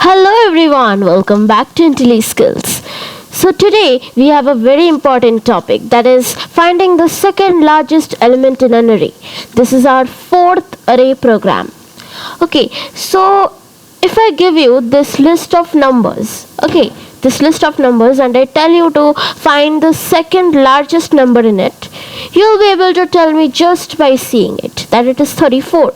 Hello everyone, welcome back to IntelliSkills. So today we have a very important topic, that is finding the second largest element in an array. This is our fourth array program. Okay, so if I give you this list of numbers, and I tell you to find the second largest number in it, you'll be able to tell me just by seeing it that it is 34.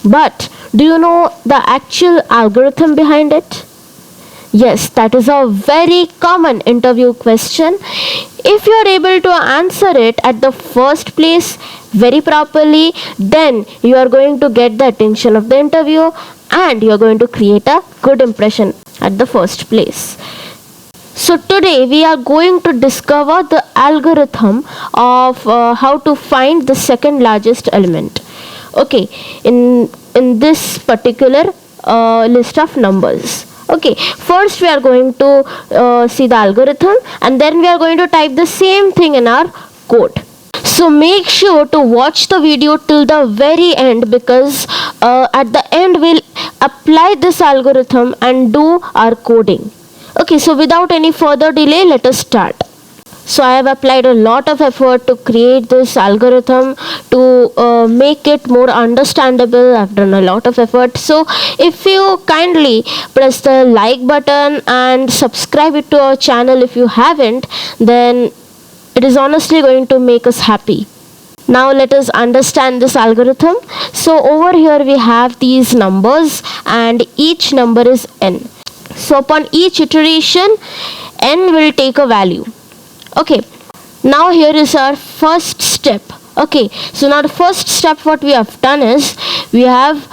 But do you know the actual algorithm behind it? Yes, that is a very common interview question. If you are able to answer it at the first place very properly, then you are going to get the attention of the interviewer and you are going to create a good impression at the first place. So today we are going to discover the algorithm of how to find the second largest element. Okay, in this particular list of numbers. Okay, first we are going to see the algorithm, and then we are going to type the same thing in our code. So make sure to watch the video till the very end, because at the end we'll apply this algorithm and do our coding. Okay, so without any further delay, let us start. So I have applied a lot of effort to create this algorithm, to make it more understandable. I've done a lot of effort. So if you kindly press the like button and subscribe it to our channel if you haven't, then it is honestly going to make us happy. Now let us understand this algorithm. So over here we have these numbers and each number is n. So upon each iteration, n will take a value. Okay, now here is our first step. Okay, so now the first step what we have done is we have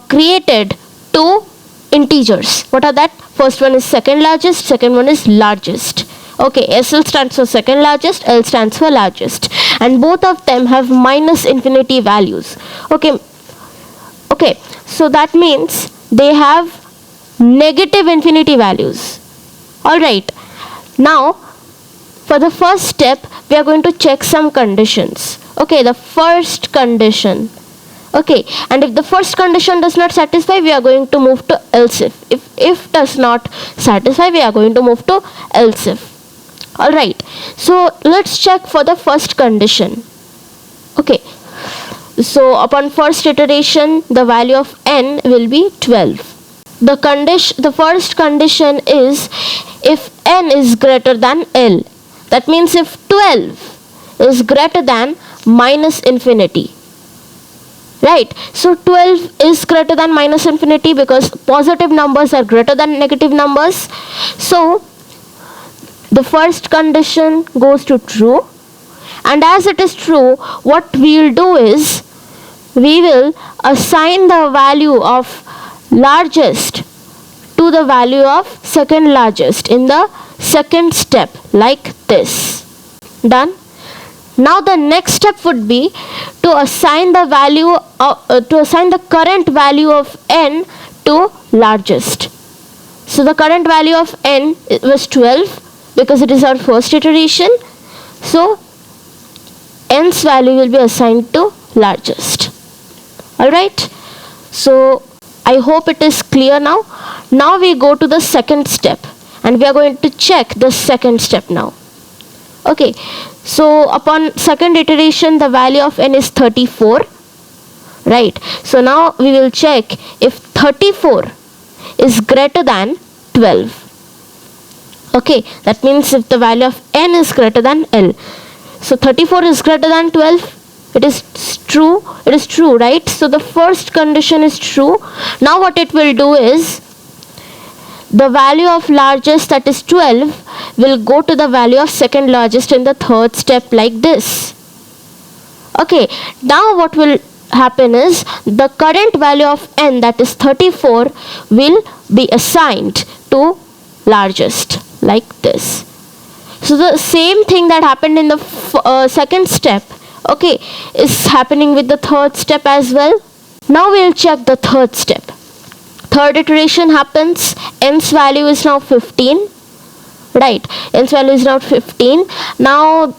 created two integers. What are that? First one is second largest, second one is largest. Okay, SL stands for second largest, L stands for largest, and both of them have minus infinity values. Okay, so that means they have negative infinity values. Alright, now for the first step, we are going to check some conditions. Okay, the first condition. Okay, and if the first condition does not satisfy, we are going to move to else if. If does not satisfy, we are going to move to else if. Alright, so let's check for the first condition. Okay, so upon first iteration, the value of n will be 12. The first condition is if n is greater than L. That means if 12 is greater than minus infinity. Right, so 12 is greater than minus infinity because positive numbers are greater than negative numbers. So the first condition goes to true, and as it is true, what we will do is we will assign the value of largest to the value of second largest in the second step, like this. Done. Now the next step would be to assign the value the current value of n to largest. So the current value of n was 12 because it is our first iteration. So n's value will be assigned to largest. Alright, so I hope it is clear now. Now we go to the second step and we are going to check the second step now. Okay, so upon second iteration, the value of n is 34. Right, so now we will check if 34 is greater than 12. Okay, that means if the value of n is greater than L. So 34 is greater than 12. It is true, right? So the first condition is true. Now what it will do is the value of largest, that is 12, will go to the value of second largest in the third step, like this. Okay, now what will happen is the current value of n, that is 34, will be assigned to largest, like this. So the same thing that happened in the second step, okay, is happening with the third step as well. Now we'll check the third step. Third iteration happens, n's value is now 15. Right, n's value is now 15. Now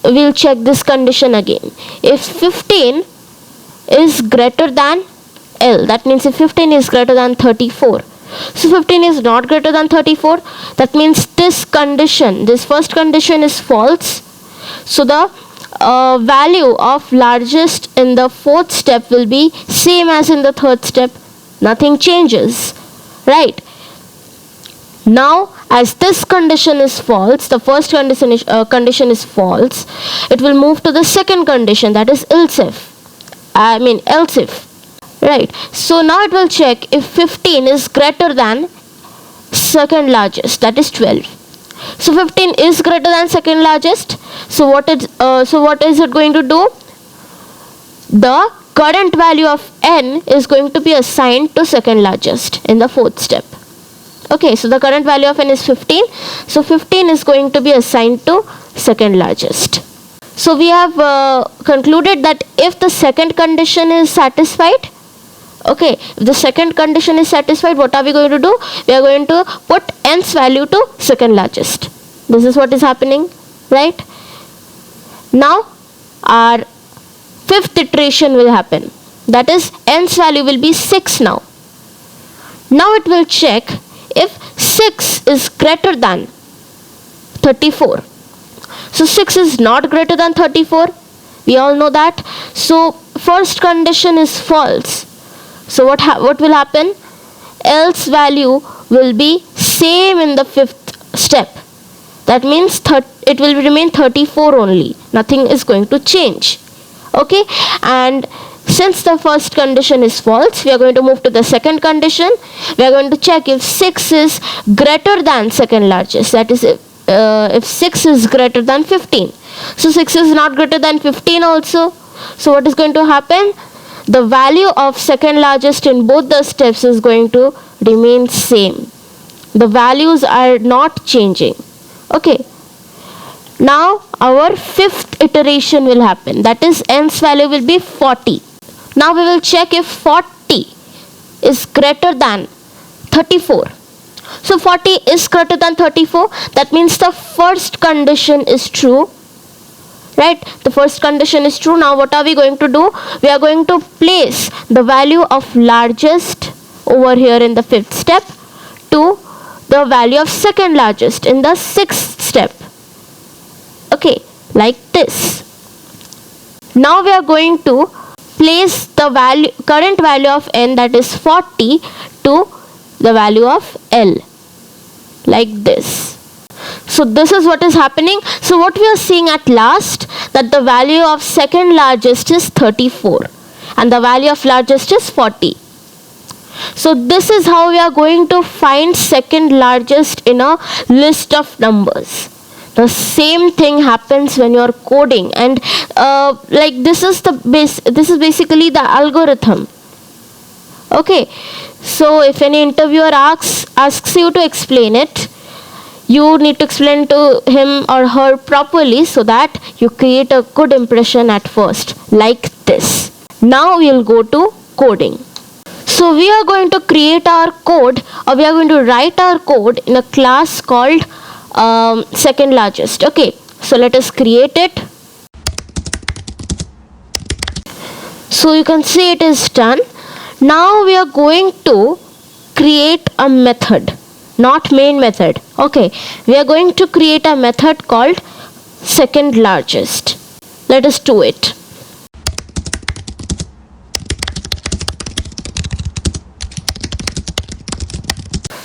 we'll check this condition again. If 15 is greater than L, that means if 15 is greater than 34, So 15 is not greater than 34. That means this condition, this first condition is false. So the value of largest in the fourth step will be same as in the third step. Nothing changes, right? Now as this condition is false, the first condition is false, it will move to the second condition, that is else if, right? So now it will check if 15 is greater than second largest, that is 12. So 15 is greater than second largest. So what is it going to do? The current value of n is going to be assigned to second largest in the fourth step. Okay, so the current value of n is 15. So 15 is going to be assigned to second largest. So we have concluded that if the second condition is satisfied, okay, if the second condition is satisfied, what are we going to do? We are going to put n's value to second largest. This is what is happening, right? Now our fifth iteration will happen. That is n's value will be 6 now. Now it will check if 6 is greater than 34. So 6 is not greater than 34. We all know that. So first condition is false. So what will happen? Else value will be same in the fifth step. That means it will remain 34 only. Nothing is going to change. Okay, and since the first condition is false, we are going to move to the second condition. We are going to check if 6 is greater than second largest. That is if 6 is greater than 15. So 6 is not greater than 15 also. So what is going to happen? The value of second largest in both the steps is going to remain same. The values are not changing. Okay. Now our fifth iteration will happen. That is n's value will be 40. Now we will check if 40 is greater than 34. So 40 is greater than 34. That means the first condition is true. Right? The first condition is true. Now what are we going to do? We are going to place the value of largest over here in the fifth step to the value of second largest in the sixth step. Okay, like this. Now we are going to place the current value of n, that is 40, to the value of L, like this. So this is what is happening. So what we are seeing at last, that the value of second largest is 34 and the value of largest is 40. So this is how we are going to find second largest in a list of numbers. The same thing happens when you are coding, and like this is basically the algorithm. Okay, so if any interviewer asks you to explain it, you need to explain to him or her properly so that you create a good impression at first, like this. Now we will go to coding. So we are going to create our code, or we are going to write our code in a class called second largest. Okay, so let us create it. So you can see it is done. Now we are going to create a method, not main method. Okay, we are going to create a method called second largest. Let us do it.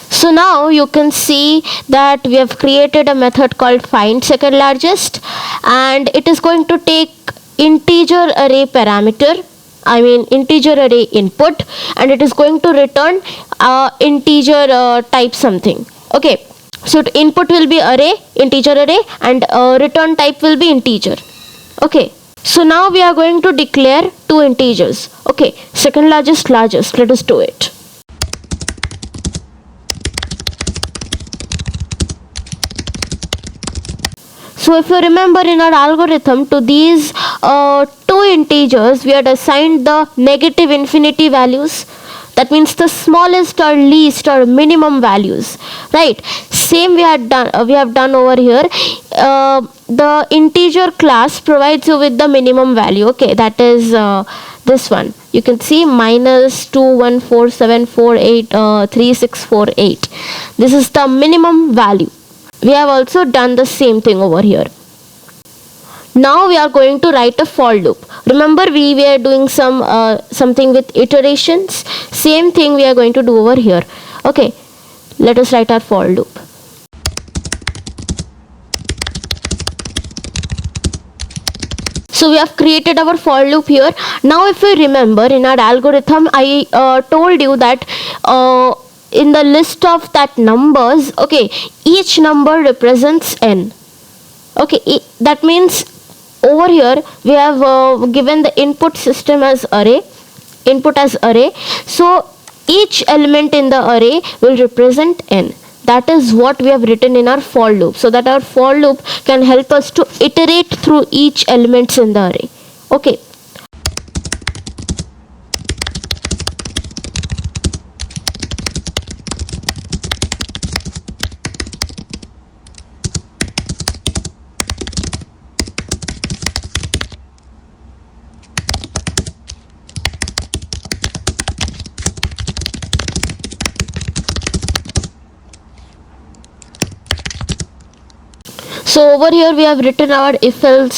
So now you can see that we have created a method called find second largest, and it is going to take integer array input, and it is going to return integer type something. Okay, so input will be integer array, and return type will be integer. Okay, so now we are going to declare two integers. Okay, second largest, largest. Let us do it. So if you remember, in our algorithm, to these two integers we had assigned the negative infinity values. That means the smallest or least or minimum values, right? Same we have done over here. The integer class provides you with the minimum value. Okay, that is this one. You can see -2147483 This is the minimum value. We have also done the same thing over here. Now we are going to write a for loop. Remember, we were doing something with iterations. Same thing we are going to do over here. Okay, let us write our for loop. So we have created our for loop here. Now if you remember, in our algorithm I told you that in the list of that numbers, okay, each number represents n. Okay, that means over here we have given the input system as array, so each element in the array will represent n. That is what we have written in our for loop, so that our for loop can help us to iterate through each elements in the array. Okay. So over here we have written our if and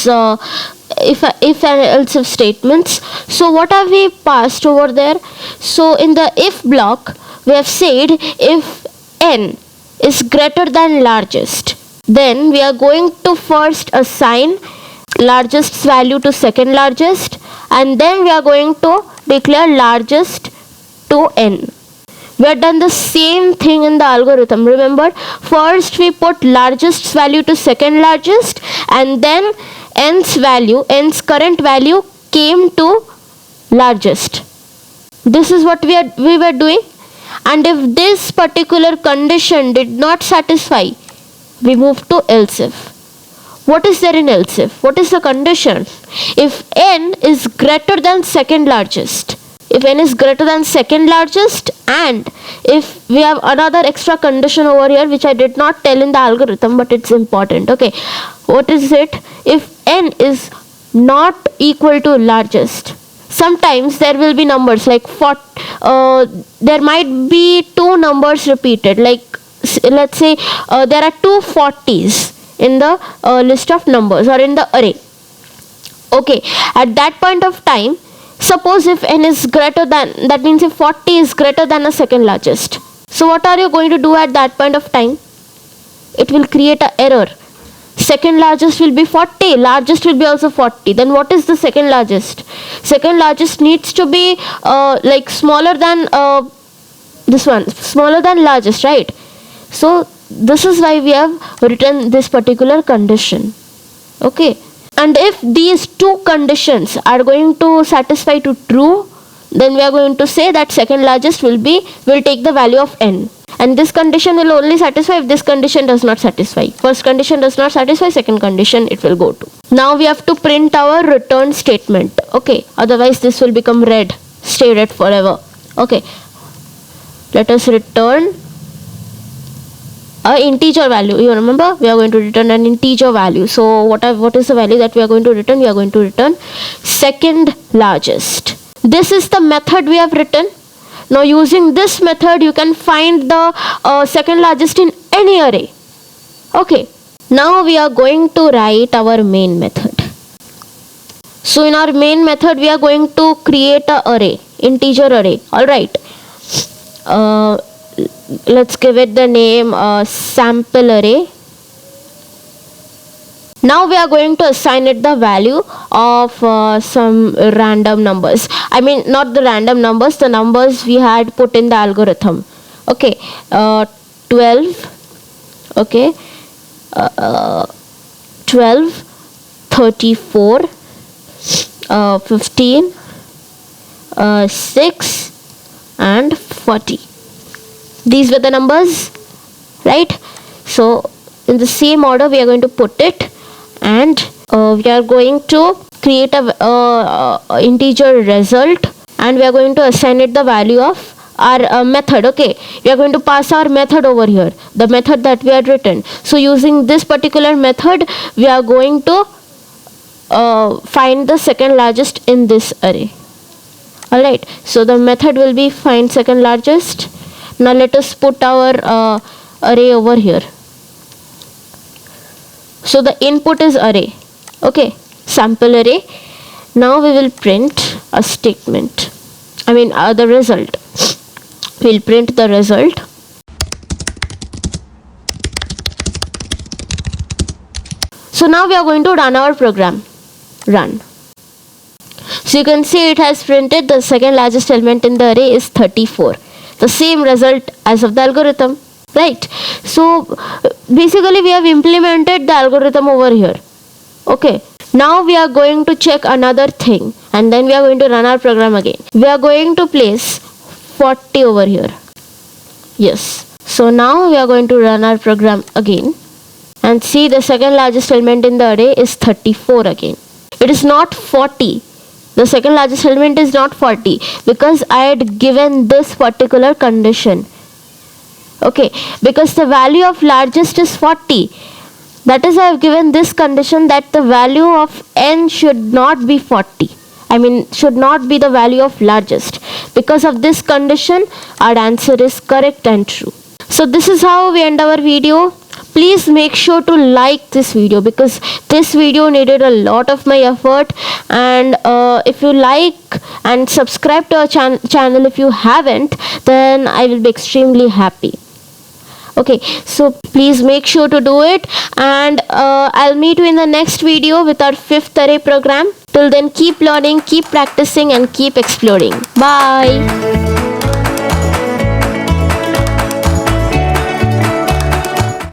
else if statements. So what have we passed over there? So in the if block we have said if n is greater than largest, then we are going to first assign largest value to second largest, and then we are going to declare largest to n. We have done the same thing in the algorithm. Remember, first we put largest value to second largest, and then n's current value came to largest. This is what we were doing. And if this particular condition did not satisfy, we move to else if. What is there in else if? What is the condition? If n is greater than second largest, and if we have another extra condition over here which I did not tell in the algorithm, but it's important. Okay, what is it? If n is not equal to largest, sometimes there will be numbers like there might be two numbers repeated, like let's say there are two 40s in the list of numbers or in the array. Okay, at that point of time, suppose if n is greater than, that means if 40 is greater than a second largest. So what are you going to do at that point of time? It will create an error. Second largest will be 40, largest will be also 40. Then what is the second largest? Second largest needs to be like smaller than this one, smaller than largest, right? So this is why we have written this particular condition. Okay. And if these two conditions are going to satisfy to true, then we are going to say that second largest will take the value of n. And this condition will only satisfy if this condition does not satisfy. First condition does not satisfy, second condition it will go to. Now we have to print our return statement. Okay, otherwise this will become red, stay red forever. Okay, let us return an integer value. You remember, we are going to return an integer value. So what is the value that we are going to return? We are going to return second largest. This is the method we have written. Now using this method you can find the second largest in any array. Okay, now we are going to write our main method. So in our main method we are going to create an array, integer array. Alright, let's give it the name sample array. Now we are going to assign it the value of some random numbers. I mean, not the random numbers, the numbers we had put in the algorithm. Okay, 12, okay, 12, 34, 15, 6 and 40. These were the numbers, right? So in the same order we are going to put it, and we are going to create a integer result, and we are going to assign it the value of our method. Okay, we are going to pass our method over here, the method that we had written. So using this particular method we are going to find the second largest in this array. Alright, so the method will be find second largest. Now let us put our array over here. So the input is array. Okay, sample array. Now we will print a statement. The result. We'll print the result. So now we are going to run our program. Run. So you can see it has printed the second largest element in the array is 34. The same result as of the algorithm. Right. So basically we have implemented the algorithm over here. Okay. Now we are going to check another thing, and then we are going to run our program again. We are going to place 40 over here. Yes. So now we are going to run our program again. And see, the second largest element in the array is 34 again. It is not 40. The second largest element is not 40 because I had given this particular condition. Okay, because the value of largest is 40. That is, I have given this condition that the value of n should not be 40. Should not be the value of largest. Because of this condition, our answer is correct and true. So this is how we end our video. Please make sure to like this video because this video needed a lot of my effort, and if you like and subscribe to our channel if you haven't, then I will be extremely happy. Okay, so please make sure to do it, and I'll meet you in the next video with our 5th array program. Till then, keep learning, keep practicing, and keep exploring. Bye.